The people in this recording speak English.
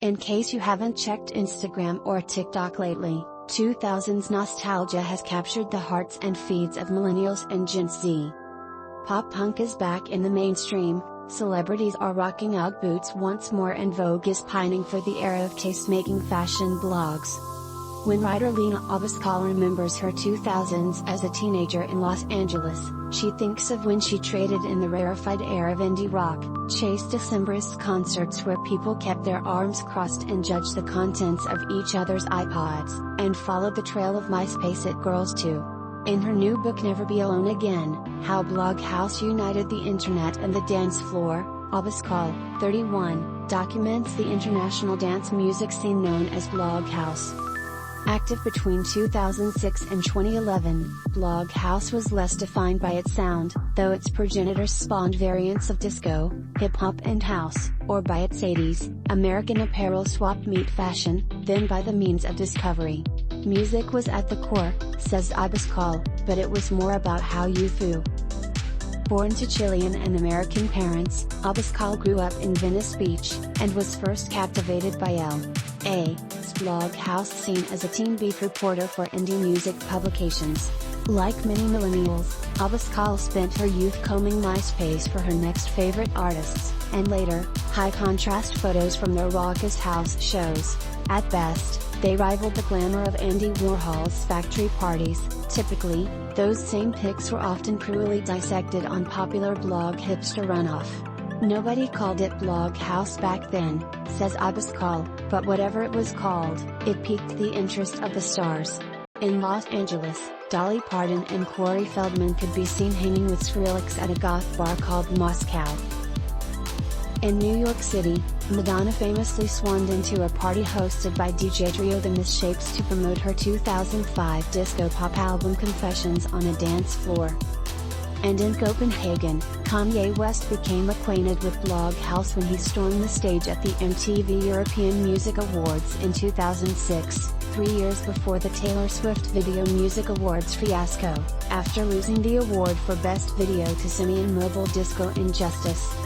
In case you haven't checked Instagram or TikTok lately, 2000s nostalgia has captured the hearts and feeds of millennials and Gen Z. Pop punk is back in the mainstream, celebrities are rocking Ugg boots once more, and Vogue is pining for the era of taste-making fashion blogs. When writer Lena Abascal remembers her 2000s as a teenager in Los Angeles, she thinks of when she traded in the rarefied air of indie rock, chased Decemberist concerts where people kept their arms crossed and judged the contents of each other's iPods, and followed the trail of MySpace It Girls too. In her new book Never Be Alone Again, How Bloghouse United the Internet and the Dance Floor, Abascal, 31, documents the international dance music scene known as bloghouse. Active between 2006 and 2011, bloghouse was less defined by its sound, though its progenitors spawned variants of disco, hip-hop and house, or by its 80s, American apparel swap meet fashion, then by the means of discovery. Music was at the core, says Abascal, but it was more about how you flew. Born to Chilean and American parents, Abascal grew up in Venice Beach, and was first captivated by L.A.'s bloghouse scene as a teen beat reporter for indie music publications. Like many millennials, Abascal spent her youth combing MySpace for her next favorite artists, and later, high-contrast photos from their raucous house shows. At best, they rivaled the glamour of Andy Warhol's factory parties. Typically, those same pics were often cruelly dissected on popular blog hipster runoff. Nobody called it bloghouse back then, says Abascal, but whatever it was called, it piqued the interest of the stars. In Los Angeles, Dolly Parton and Corey Feldman could be seen hanging with Skrillex at a goth bar called Moscow. In New York City, Madonna famously swarmed into a party hosted by DJ trio The Misshapes to promote her 2005 disco pop album Confessions on a Dance Floor. And in Copenhagen, Kanye West became acquainted with bloghouse when he stormed the stage at the MTV European Music Awards in 2006, 3 years before the Taylor Swift Video Music Awards fiasco, after losing the award for Best Video to Simeon Mobile Disco Injustice.